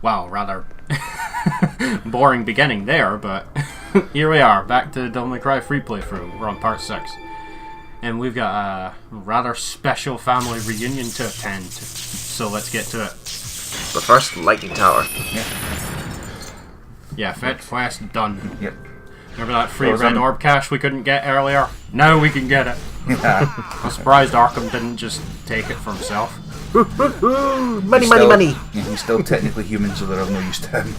Wow, rather boring beginning there, but here we are, back to Devil May Cry free playthrough. We're on part 6. And we've got a rather special family reunion to attend, so let's get to it. But first, Lightning Tower. Yeah, fetch quest done. Yep. Remember that free red orb cache we couldn't get earlier? Now we can get it. Yeah. I'm surprised Arkham didn't just take it for himself. Money, money, money! Yeah, he's still technically human, so they're of no use to him.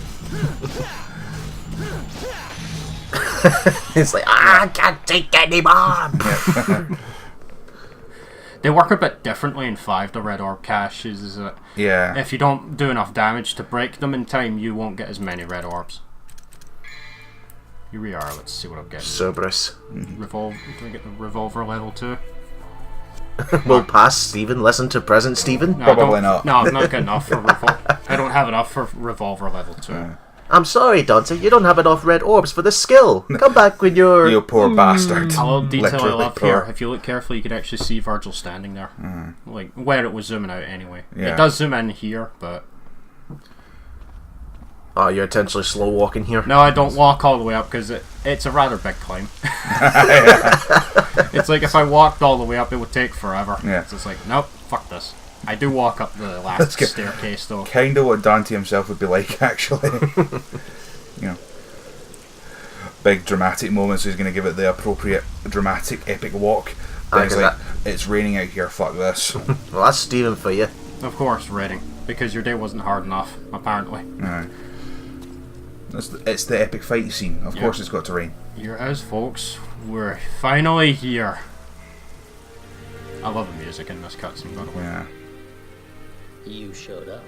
It's like, I can't take any more! They work a bit differently in 5, the red orb caches. Yeah. If you don't do enough damage to break them in time, you won't get as many red orbs. Here we are, let's see what I'm getting. Cerberus. Can we get the revolver level 2? We'll pass Stephen, listen to present Stephen. No, Probably not. No, I'm not good enough for revolver. I don't have enough for revolver level 2. I'm sorry, Dante, you don't have enough red orbs for this skill. Come back when you're... You poor bastard. A little detail I Literally love poor. here. If you look carefully, you can actually see Virgil standing there. Like, where it was zooming out anyway. Yeah. It does zoom in here, but... Oh, you're intentionally slow walking here? No, I don't walk all the way up because it's a rather big climb. It's like if I walked all the way up, it would take forever. Yeah. So it's like, nope, fuck this. I do walk up the last staircase though. Kind of what Dante himself would be like, actually. You know, big dramatic moments. So he's going to give it the appropriate dramatic epic walk. Then it's like, it's raining out here. Fuck this. Well, that's Stephen for you. Of course, rating because your day wasn't hard enough. Apparently. It's the epic fight scene. Of course, it's got to rain. Here it is, folks. We're finally here. I love the music in this cutscene, by the way. Yeah. You showed up.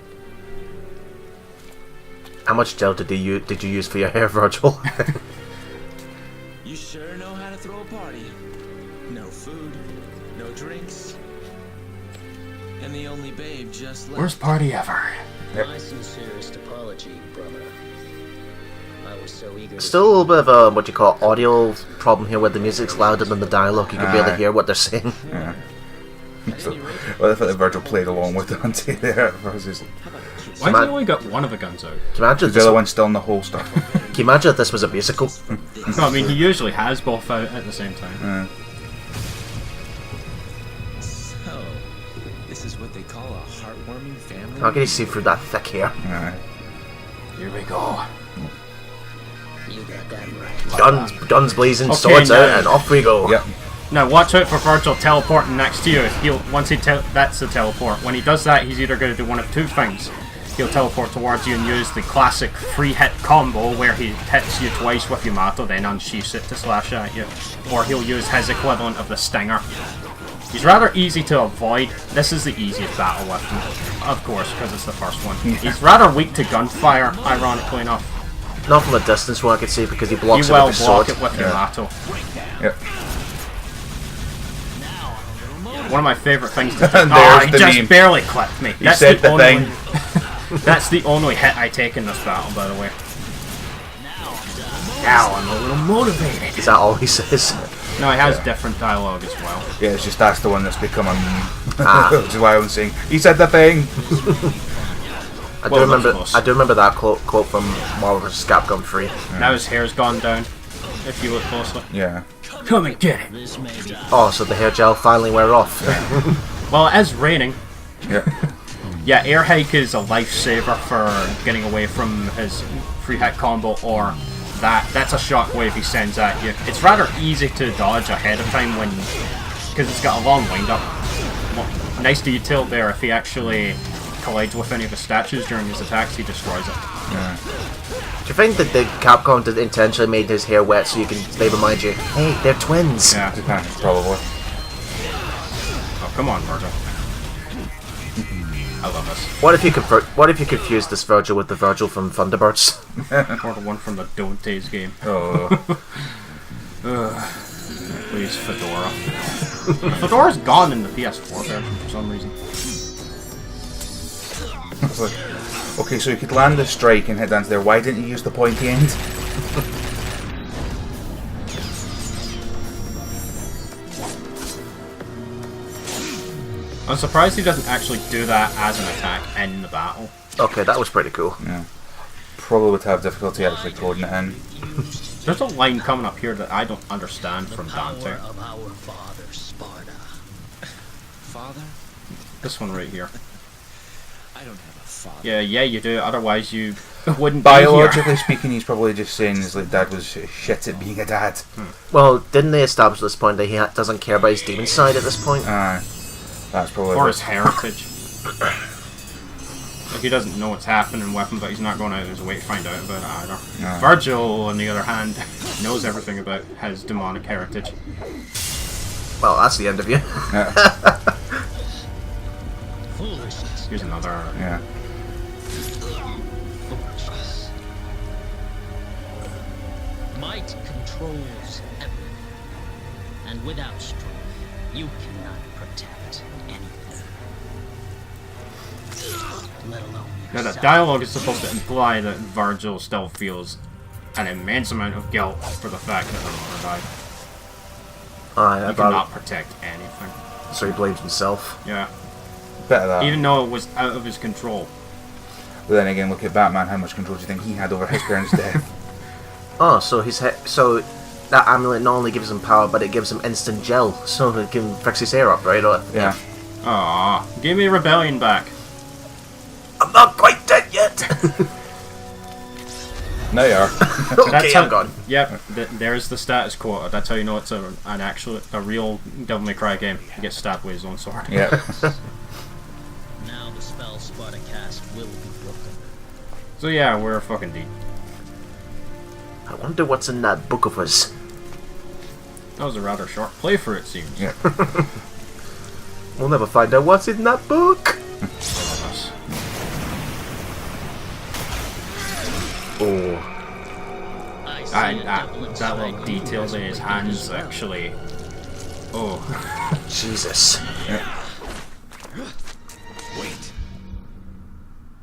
How much gel did you use for your hair, Virgil? You sure know how to throw a party. No food, no drinks, and the only babe just left. Worst party ever. My sincerest apology, brother. I was so eager. Still a little bit of a, what you call, audio problem here where the music's louder than the dialogue. You can barely hear what they're saying. Yeah. So, well, I thought that Virgil played along with Dante there. Versus, Why has he only got one of the guns out? Can you imagine the other one's still in the holster. Can you imagine if this was a musical? No, I mean, he usually has both out at the same time. So, this is what they call a heartwarming family. How can you see through that thick hair? Here we go. You got that right. Guns blazing, Okay, swords now- out, and off we go. Yep. Now watch out for Virgil teleporting next to you. That's the teleport. When he does that, he's either going to do one of two things. He'll teleport towards you and use the classic 3-hit combo where he hits you twice with Yamato, then unsheaths it to slash at you. Or he'll use his equivalent of the Stinger. He's rather easy to avoid. This is the easiest battle with him, of course, because it's the first one. He's rather weak to gunfire, ironically enough. Not from a distance where I could see because he blocks He it will with his block sword. it with Yamato. Yep. One of my favourite things to do. And Oh, there's he the just meme. barely clipped me. You said the thing. That's the only hit I take in this battle, by the way. Now I'm a little motivated. Is that all he says? No, he has different dialogue as well. Yeah, it's just that's the one that's become a meme. Which is why I was saying, he said the thing. I do Well, remember. close. I do remember that quote from Marvel vs. Capcom 3. Now his hair's gone down, if you look closely. Yeah. Come and get it. This may be. Oh, so the hair gel finally wear off. Well, it is raining. Yeah. Yeah, air hike is a lifesaver for getting away from his free hit combo, or that's a shockwave he sends at you. It's rather easy to dodge ahead of time because it's got a long wind up. Well, nice detail there. If he actually collides with any of the statues during his attacks, he destroys it. Yeah. Do you think that the Capcom did intentionally made his hair wet so they remind you, hey, they're twins? Yeah. Probably. Oh, come on, Virgil. I love this. What if you confused this Virgil with the Virgil from Thunderbirds? Or the one from the Dante's game. Oh. Please, Fedora. Fedora's gone in the PS4 version for some reason. It's like, okay, so you could land a strike and hit down to there. Why didn't you use the pointy end? I'm surprised he doesn't actually do that as an attack in the battle. Okay, that was pretty cool. Yeah. Probably would have difficulty actually coding it in. There's a line coming up here that I don't understand The from power Dante. of our father, Sparta. Father? This one right here. I don't have a father. Yeah, you do. Otherwise, you wouldn't be here. Biologically speaking, he's probably just saying his like dad was shit at being a dad. Well, didn't they establish at this point that he doesn't care about his demon side at this point? That's probably Or what- his heritage. Like, he doesn't know what's happening with him, but he's not going out of his way to find out about it either. No. Virgil, on the other hand, knows everything about his demonic heritage. Well, that's the end of you. Yeah. Foolishness. Here's another. Yeah. Foolishness. Might controls everything. And without strength, you cannot protect anything. Let alone Now, yourself. the dialogue is supposed to imply that Virgil still feels an immense amount of guilt for the fact that her mother died. He About cannot protect anything. so he blames himself. Yeah. Bit of that. Even though it was out of his control. But then again, look at Batman. How much control do you think he had over his parents' death? Oh, so so that amulet not only gives him power, but it gives him instant gel, so it can fix his hair up, right? Or, Yeah. Aw, give me Rebellion back. I'm not quite dead yet. Now you are. Okay, I'm gone. Yep, there's the status quota. That's how you know it's a real Devil May Cry game. He gets stabbed with his own sword. Yeah. Now the spell Sparta cast will be broken. So yeah, we're fucking deep. I wonder what's in that book of us. That was a rather short playthrough, it seems. Yeah. We'll never find out what's in that book. Us. Oh, I see a And devil that inside little you detail as in his wicked hands as well. actually. Oh. Jesus. Wait.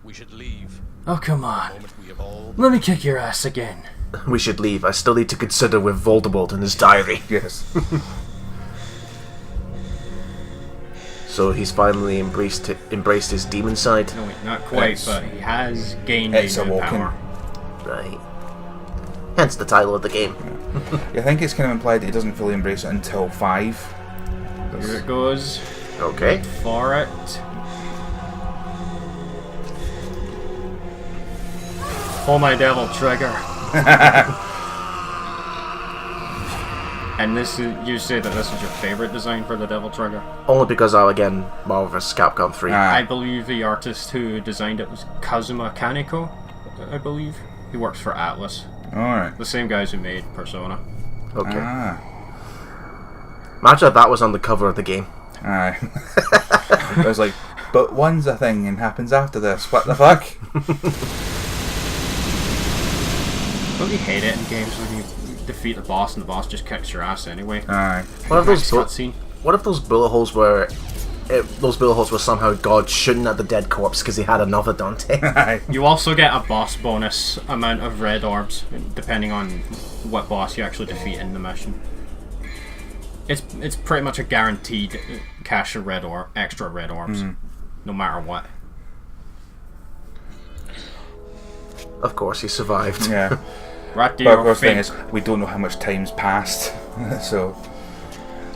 We should leave. Oh, come The on. moment we have all. Let me kick your ass again. We should leave. I still need to consider with Voldemort in his diary. Yes. So he's finally embraced his demon side. No, wait, not quite, It's- but he has gained it's a new awoken. power. Right. Hence the title of the game. I think it's kind of implied that he doesn't fully embrace it until 5. Here it goes. Okay. For it. Pull my devil trigger. And this is, you say that this is your favorite design for the devil trigger? Only because again, Marvel vs. Capcom 3. I believe the artist who designed it was Kazuma Kaneko, I believe. He works for Atlas. Alright. The same guys who made Persona. Okay. Ah. Imagine if that was on the cover of the game. Aye. I was like, but one's a thing and happens after this. What the fuck? Don't you hate it in games when you defeat the boss and the boss just kicks your ass anyway? Aye. What if those cutscene? What if those bullet holes were somehow God shooting at the dead corpse because he had another Dante? Aye. You also get a boss bonus amount of red orbs, depending on what boss you actually defeat in the mission. It's pretty much a guaranteed cache of extra red orbs, no matter what. Of course, he survived. Yeah. Right But there, of course, the thing is, we don't know how much time's passed, so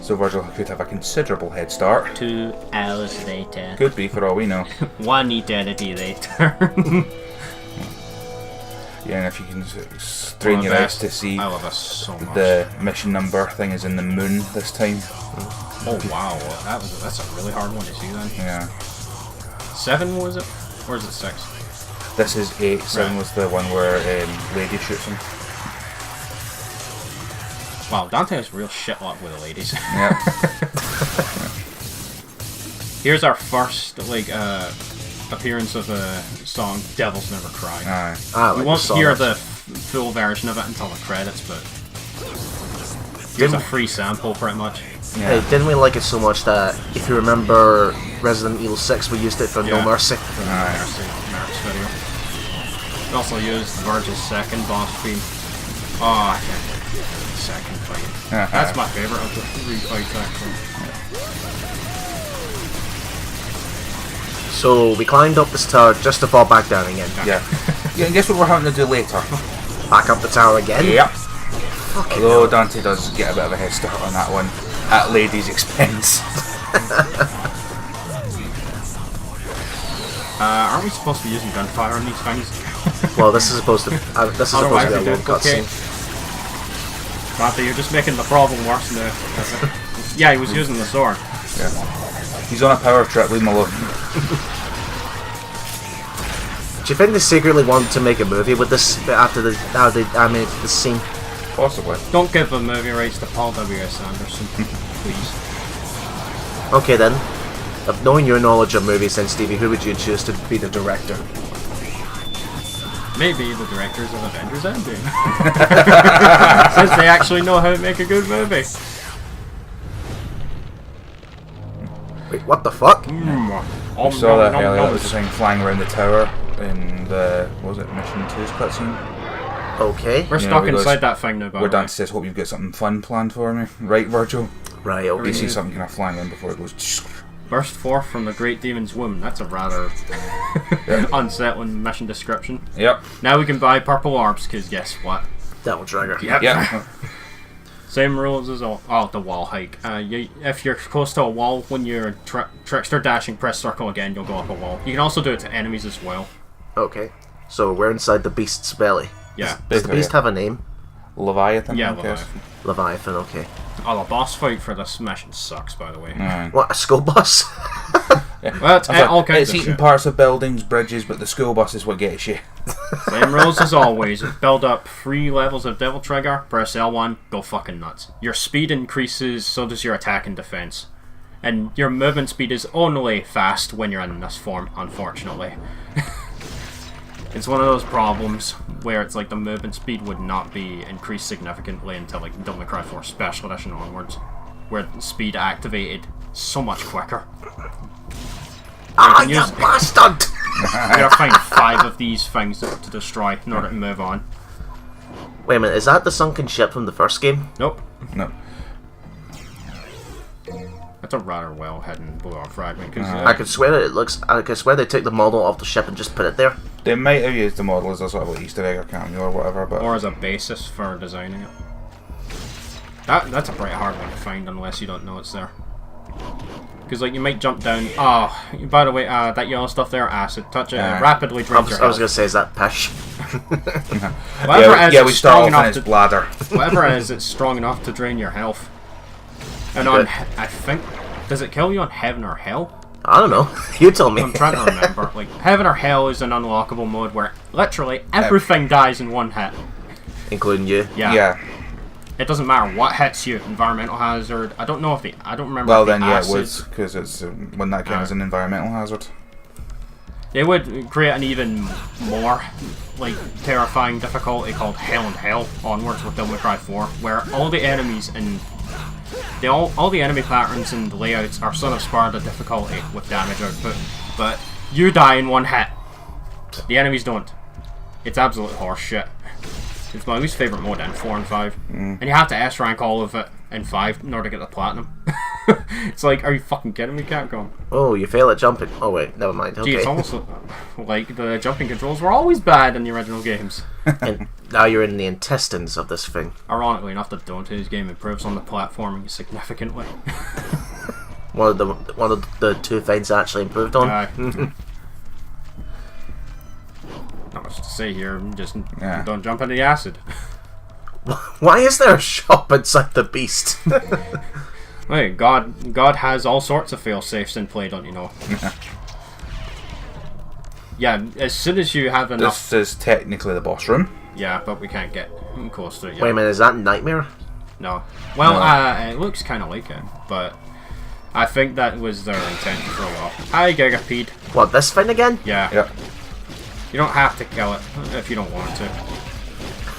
Virgil could have a considerable head start. 2 hours later. Could be, for all we know. 1 eternity later. Yeah, and if you can strain One your of eyes the to see, I love us so much. the mission number thing is in the moon this time. Oh wow, that's a really hard one to see then. Yeah. 7 was it? Or is it 6? This is 8. 7 Right. was the one where Lady shoots him. Wow, Dante has real shit luck with the ladies. Yeah. Here's our first appearance of a song, "Devils Never Cry." Aye. I We like won't the song. hear the full version of it until the credits, but here's a free sample, pretty much. Yeah. Hey, didn't we like it so much that, if you remember Resident Evil 6, we used it for No Yeah. Mercy? Mercy video. We also used Virgil's second boss theme. Oh, I can't get the second fight. That's my favorite of the 3 fights, actually. So we climbed up this tower just to fall back down again. Yeah. Yeah, and guess what we're having to do later? Back up the tower again. Yep. Fucking Although hell. Dante does get a bit of a head start on that one, at Lady's expense. Aren't we supposed to be using gunfire on these things? Well, this is supposed to. This is supposed Otherwise to be we a do long okay. cutscene. Dante, you're just making the problem worse now. Yeah, he was using the sword. Yeah. He's on a power trip, leave him alone. Do you think they secretly want to make a movie with this after how they animated this scene? Possibly. Don't give the movie rights to Paul W.S. Anderson, please. Okay then. Of knowing your knowledge of movies, then Stevie, who would you choose to be the director? Maybe the directors of Avengers Endgame. Since they actually know how to make a good movie. Wait, what the fuck? We saw that earlier, that was thing flying around the tower in the, what was it, Mission 2's cutscene? Okay. We're You know, stuck he goes- inside that thing now, by Where the way. Dante says, hope you've got something fun planned for me. Right, Virgil? Right, We okay. see something kind of flying in before it goes... Burst forth from the great demon's womb. That's a rather unsettling mission description. Yep. Now we can buy purple orbs, because guess what? Devil Trigger. Yep. Same rules as all. Oh, the wall hike. If you're close to a wall, when you're trickster dashing, press circle again, you'll go up a wall. You can also do it to enemies as well. Okay. So we're inside the beast's belly. Yeah. Does the beast have a name? Leviathan, Yeah, I guess. Leviathan. Leviathan, okay. Oh, the boss fight for this mission sucks, by the way. What, a school bus? Well, it's all kinds It's of eating shit. parts of buildings, bridges, but the school bus is what gets you. Same rules as always. Build up 3 levels of Devil Trigger, press L1, go fucking nuts. Your speed increases, so does your attack and defense. And your movement speed is only fast when you're in this form, unfortunately. It's one of those problems where it's like the movement speed would not be increased significantly until like Devil May Cry 4 Special Edition onwards, where the speed activated so much quicker. Ah, can you use- bastard! You gotta find 5 of these things to destroy in order to move on. Wait a minute, is that the sunken ship from the first game? Nope. No. That's a rather well hidden blow-up fragment. Cause, I could swear that it looks. I could swear they took the model off the ship and just put it there. They might have used the model as a sort of like Easter egg or cameo or whatever, but... or as a basis for designing it. That's a pretty hard one to find unless you don't know it's there. Because like you might jump down. Oh, by the way, that yellow stuff there, acid. Touch it, rapidly drains your I was health. gonna say, is that pish? Whatever it is, yeah, it's we strong start off in enough its to bladder. whatever it is, it's strong enough to drain your health. And on, I think, does it kill you on heaven or hell? I don't know. You tell me. I'm trying to remember. Like heaven or hell is an unlockable mode where literally everything dies in one hit. Including you. Yeah. Yeah. It doesn't matter what hits you. Environmental hazard. I don't know if I don't remember. Well, if the then, yeah, it acid, would, because it's when that counts as an environmental hazard. They would create an even more like terrifying difficulty called Hell and Hell onwards with Devil May Cry 4, where all the enemies and all the enemy patterns and layouts are sort of sparred of difficulty with damage output, but you die in one hit. The enemies don't. It's absolute horse shit. It's my least favourite mode in 4 and 5. And you have to S rank all of it in 5 in order to get the platinum. It's like, are you fucking kidding me, Capcom? Oh, you fail at jumping. Oh wait, never mind. Gee, it's Okay. almost like the jumping controls were always bad in the original games. And now you're in the intestines of this thing. Ironically enough, the Dante's game improves on the platforming significantly. One of the 2 things I actually improved on. Not much to say here, just Yeah. don't jump into the acid. Why is there a shop inside the beast? Hey, God has all sorts of fail-safes in play, don't you know? Yeah, as soon as you have enough... This is technically the boss room. Yeah, but we can't get close to it yet. Wait a minute, is that Nightmare? No. Well, No. it looks kind of like it, but I think that was their intent for a while. Hi, Gigapede. What, this thing again? Yeah. Yep. You don't have to kill it if you don't want to.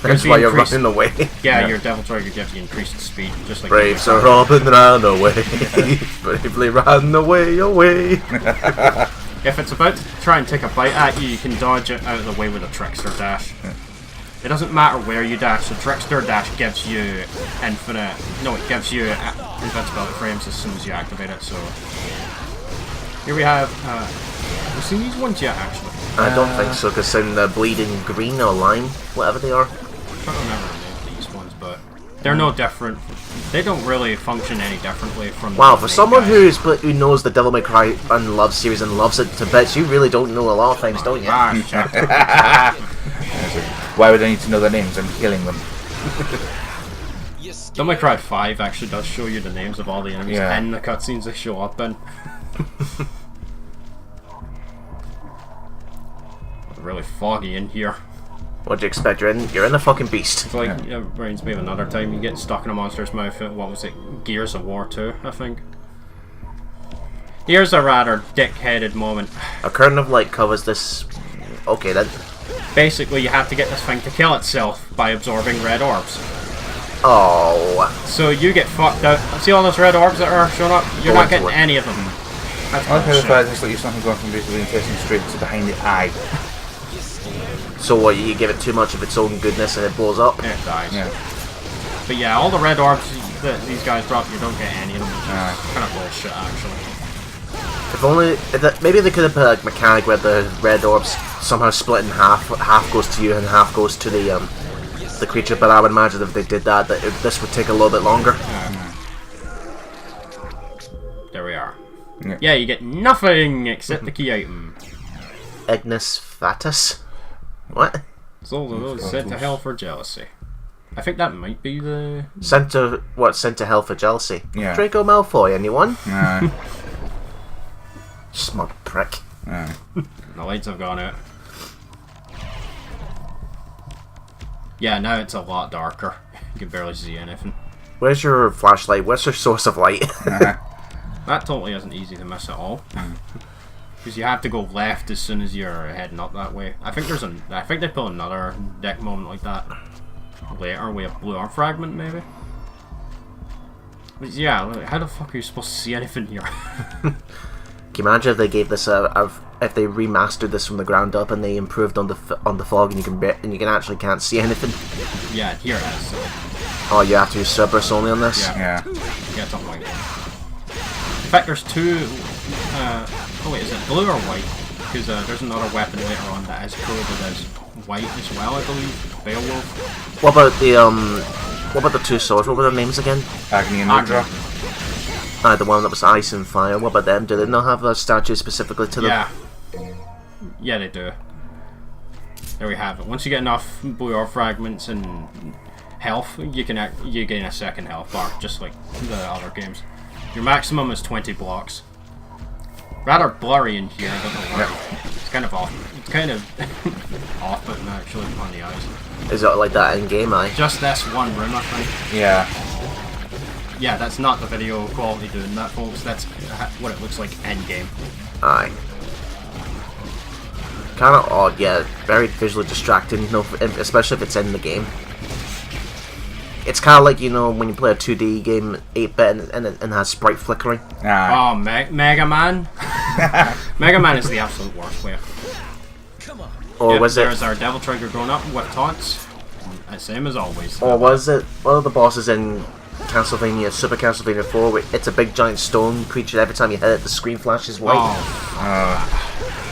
That's the why you're increased- running away. Yeah, Yeah. your Devil Trigger gives you increased speed, just like... Brave Sir Robin ran away. Bravely ran away. If it's about to try and take a bite at you, you can dodge it out of the way with a Trickster Dash. It doesn't matter where you dash, the Trickster Dash gives you infinite... No, it gives you invincibility frames as soon as you activate it, so... Here we have Have you seen these ones yet, actually? I don't think so, because in the bleeding green or lime, whatever they are. I don't remember the name of these ones, but they're no different. They don't really function any differently from. Wow, the for main someone guys. who knows the Devil May Cry and Love series and loves it to bits, you really don't know a lot of things, don't you? Ah, shit. Why would I need to know their names? I'm killing them. Devil May Cry 5 actually does show you the names of all the enemies Yeah. and the cutscenes they show up in. Really foggy in here. What do you expect? You're in a fucking beast. It's like, reminds me of another time you get stuck in a monster's mouth at, what was it, Gears of War 2, I think. Here's a rather dick-headed moment. A curtain of light covers this. Okay then. Basically, you have to get this thing to kill itself by absorbing red orbs. Oh. So you get fucked out. See all those red orbs that are showing up? You're not getting any of them. That's I like how the bullshit. fact it's like you're something going from basically intestine straight to behind the eye. So what? You give it too much of its own goodness and it blows up. And it dies. Yeah. But yeah, all the red orbs that these guys drop, you don't get any of them, which is Aye. kind of bullshit, actually. If only maybe they could have put a mechanic where the red orbs somehow split in half. Half goes to you and half goes to the creature. But I would imagine if they did that, this would take a little bit longer. There we are. Yeah. Yeah, you get nothing except the key item. Ignis Fatus. What? So those sent to hell for jealousy. I think that might be the... Sent to hell for jealousy. Yeah. Draco Malfoy. Anyone? Aye. Smug prick. Aye. The lights have gone out. Yeah, now it's a lot darker. You can barely see anything. Where's your flashlight? What's your source of light? Aye. That totally isn't easy to miss at all. Because you have to go left as soon as you're heading up that way. I think they pull another deck moment like that later with a blue arm fragment, maybe. But yeah, like, how the fuck are you supposed to see anything here? Can you imagine if they gave this if they remastered this from the ground up and they improved on the fog and you can actually can't see anything? Yeah, here it is. So, Oh, you have to use Cerberus only on this. yeah. Yeah. Yeah, something like that. In fact, there's two. Oh wait, is it blue or white? Because there's another weapon later on that is coded as white as well, I believe. Beowulf. What about the two swords? What were their names again? Agony and Agony. Nudra. The one that was ice and fire. What about them? Do they not have a statue specifically to them? Yeah. Yeah, they do. There we have it. Once you get enough blue ore fragments and health, you gain a second health bar, just like the other games. Your maximum is 20 blocks. Rather blurry in here, I don't know why. It's kind of off. It's kind of off-putting actually on the eyes. Is it like that in game? Just this one room, I think. Yeah. Yeah, that's not the video quality doing that, folks. That's what it looks like in game. Aye. Kind of odd, yeah. Very visually distracting, especially if it's in the game. It's kind of like, when you play a 2D game, 8-bit, and it has sprite flickering. Aye. Oh, Mega Man. Mega Man is the absolute worst way. Or Yep, was it? There's our Devil Trigger going up with taunts. Same as always. Or was it one of the bosses in Super Castlevania 4, where it's a big giant stone creature, every time you hit it the screen flashes white? Oh, I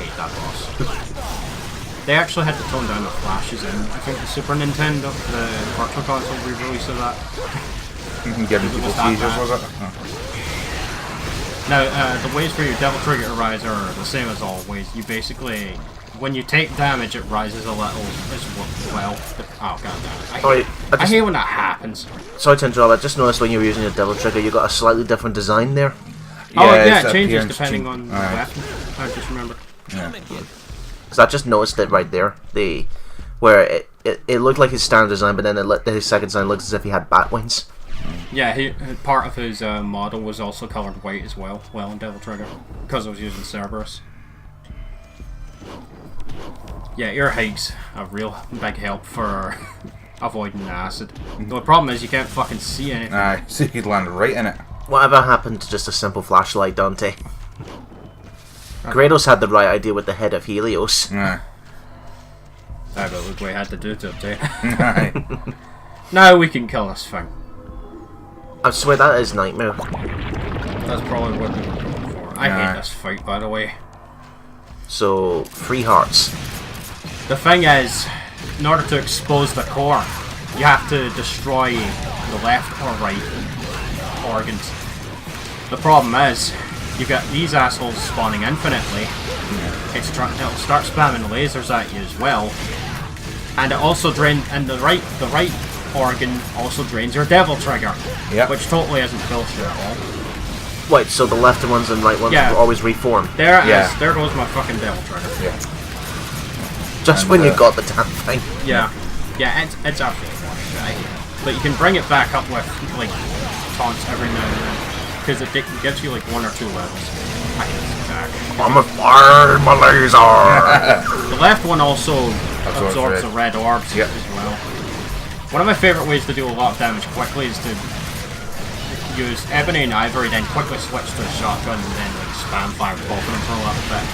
hate that boss. They actually had to tone down the flashes in, I think, the Super Nintendo, the Virtual Console re-release of that. Giving It people was that seizures, bad. was it? Oh. Now, the ways for your Devil Trigger to rise are the same as always. You basically, when you take damage, it rises a little as well. Oh, god damn it. I hate when that happens. Sorry to interrupt, I just noticed when you were using your Devil Trigger, you got a slightly different design there. Oh, it's yeah, the it changes appearance depending change. on the Aye. weapon. I just remember. Yeah. Because I just noticed it right there. Where it looked like his standard design, but then his second design looks as if he had bat wings. Yeah, part of his model was also colored white as well, in Devil Trigger, because I was using Cerberus. Yeah, ear hikes a real big help for avoiding acid. The problem is you can't fucking see anything. Aye. So you could land right in it. Whatever happened to just a simple flashlight, Dante? Kratos had the right idea with the head of Helios. Aye. But look what we had to do to obtain it. Aye. Now we can kill this thing. I swear that is Nightmare. That's probably what we were going for. I Yeah. hate this fight, by the way. So 3 hearts. The thing is, in order to expose the core, you have to destroy the left or right organs. The problem is, you've got these assholes spawning infinitely. It'll start spamming lasers at you as well, and it also the right organ also drains your devil trigger, which totally isn't bullshit at all. Wait, so the left ones and right ones will always reform? There goes my fucking devil trigger. Yeah. Just when you got the damn thing. Yeah, it's absolutely bullshit. I hate it. But you can bring it back up with like taunts every now and then, because it gives you like 1 or 2 levels. I hate this attack. I'm a fire my laser! The left one also absorbs the red orbs as well. One of my favourite ways to do a lot of damage quickly is to use Ebony and Ivory, then quickly switch to a shotgun and then like spam fire both of them for a little bit.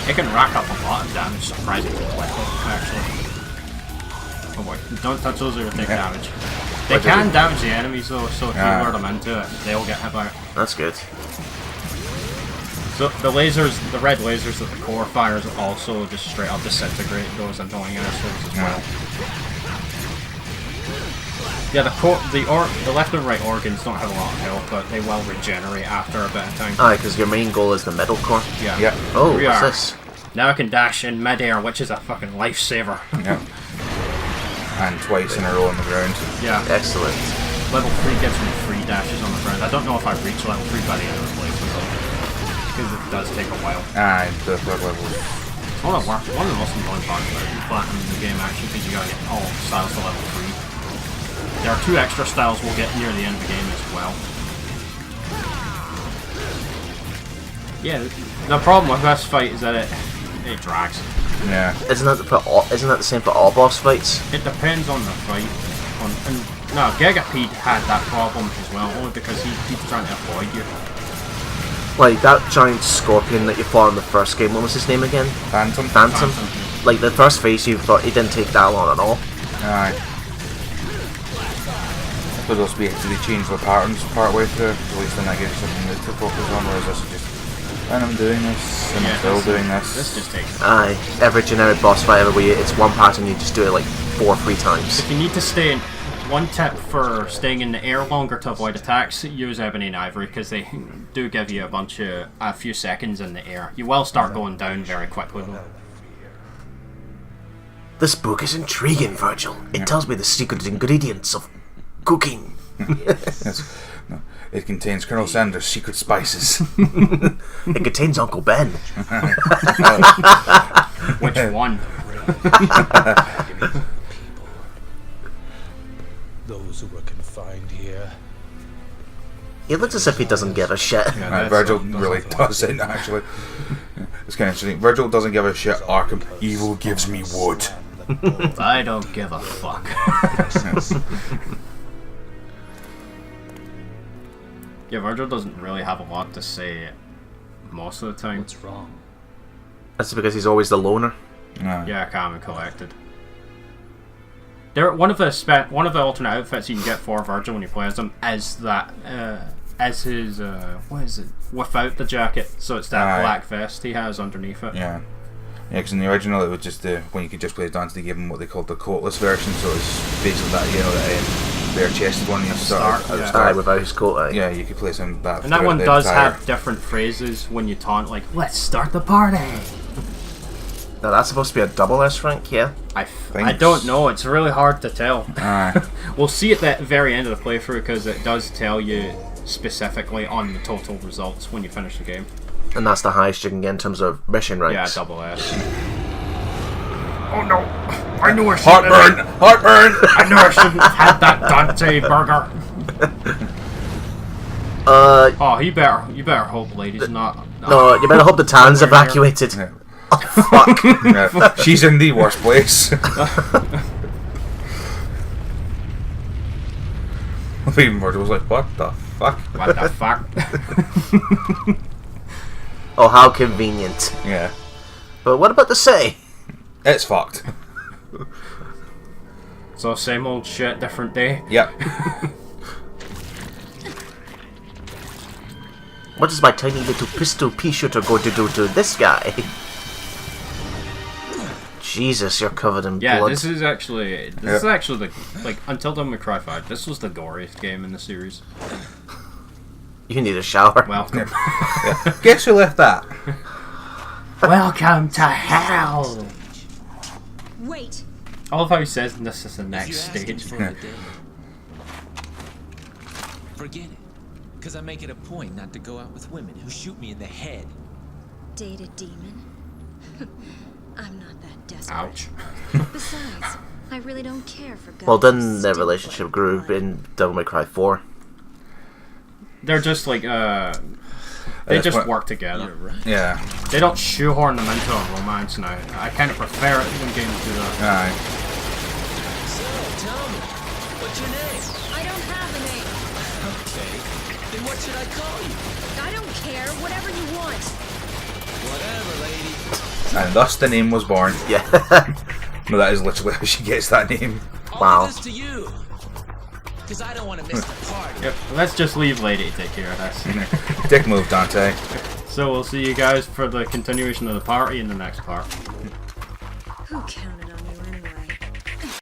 It can rack up a lot of damage surprisingly quickly, actually. Oh boy, don't touch those or you'll take damage. They can damage the enemies though, so if you lure them into it, they'll get hit by it. That's good. So the lasers, the red lasers that the core fires also just straight up disintegrate those annoying assholes as well. Yeah, the left and right organs don't have a lot of health, but they will regenerate after a bit of time. Aye, because your main goal is the middle core. Yeah. Oh, what's this? Now I can dash in mid-air, which is a fucking lifesaver. Yeah. And twice in a row on the ground. Yeah. Excellent. Level 3 gives me 3 dashes on the ground. I don't know if I reach level 3 by the end of the playthrough though, because it does take a while. Aye, the third level. One of the most important parts about platinum the game actually, because you gotta get all styles to level 3. There are 2 extra styles we'll get near the end of the game as well. Yeah, the problem with this fight is that it drags. Yeah. Isn't that the same for all boss fights? It depends on the fight. No, Gigapede had that problem as well, only because he keeps trying to avoid you. Like that giant scorpion that you fought in the first game, what was his name again? Phantom. Like the first phase you thought he didn't take that long at all. Aye. Could also be, do they change the patterns part way through? At least then that gives you something new to focus on, whereas this is just, and I'm doing this, and I'm still doing this. This just takes... Aye, every generic boss fight ever where it's one pattern, you just do it like 4 or 3 times. If you need to stay in... One tip for staying in the air longer to avoid attacks, use Ebony and Ivory, because they do give you a few seconds in the air. You will start going down very quickly though. This book is intriguing, Virgil. It tells me the secret ingredients of cooking. Yes. No. It contains Colonel Sanders' secret spices. It contains Uncle Ben. Which one? Those who were confined here. He looks as if he doesn't give a shit. Yeah, Virgil really doesn't, actually. It's kind of interesting. Virgil doesn't give a shit. Arkham, evil gives me wood. I don't give a fuck. Yeah, Virgil doesn't really have a lot to say most of the time. What's wrong? That's because he's always the loner. Yeah, calm and collected. One of the alternate outfits you can get for Virgil when you play as him is that as his what is it? Without the jacket, so it's that black vest he has underneath it. Yeah. Yeah, because in the original it was just when you could just play as Dante, they gave him what they called the coatless version, so it's basically that, you know, that bare chested one you start at the start. Without his coat. Yeah, you could play some that. And that one does have different phrases when you taunt, like "Let's start the party." Now that's supposed to be a double S rank, yeah? I don't know. It's really hard to tell. We'll see at the very end of the playthrough because it does tell you specifically on the total results when you finish the game. And that's the highest you can get in terms of mission ranks. Yeah, double S. Oh no! I knew I shouldn't. Heartburn! Heartburn! I knew I shouldn't have had that Dante burger. Oh, you better hope, ladies, not. No, you better hope the town's evacuated. Yeah. Oh, fuck. Yeah, she's in the worst place. Even Murder was like, what the fuck? What the fuck? Oh, how convenient. Yeah. But what about the say? It's fucked. So same old shit, different day. Yep. What is my tiny little pistol pea shooter going to do to this guy? Jesus, you're covered in Yeah, blood. this is actually the like until Devil May Cry 5. This was the goriest game in the series. You need a shower. Welcome. Yeah. Guess who left that? Welcome to hell. Wait. All of how he says this is the If next you're asking stage. for the day, forget it. Because I make it a point not to go out with women who shoot me in the head. Date a demon? I'm not that desperate. Ouch. Besides, I really don't care for guys. Well, then who their stink relationship like grew blood. in Devil May Cry 4. They're just like they That's just what- work together. You're right. Yeah. They don't shoehorn them into a romance now. I kind of prefer it when games do that. Aye. So, tell me, what's your name? I don't have a name. Okay, then what should I call you? I don't care. Whatever you want. Whatever, lady. And thus the name was born. Yeah. No, that is literally how she gets that name. I'll Wow. leave this to you. Because I don't want to miss the party. Yep. Let's just leave Lady to take care of this. Dick move, Dante. So we'll see you guys for the continuation of the party in the next part. Who counted on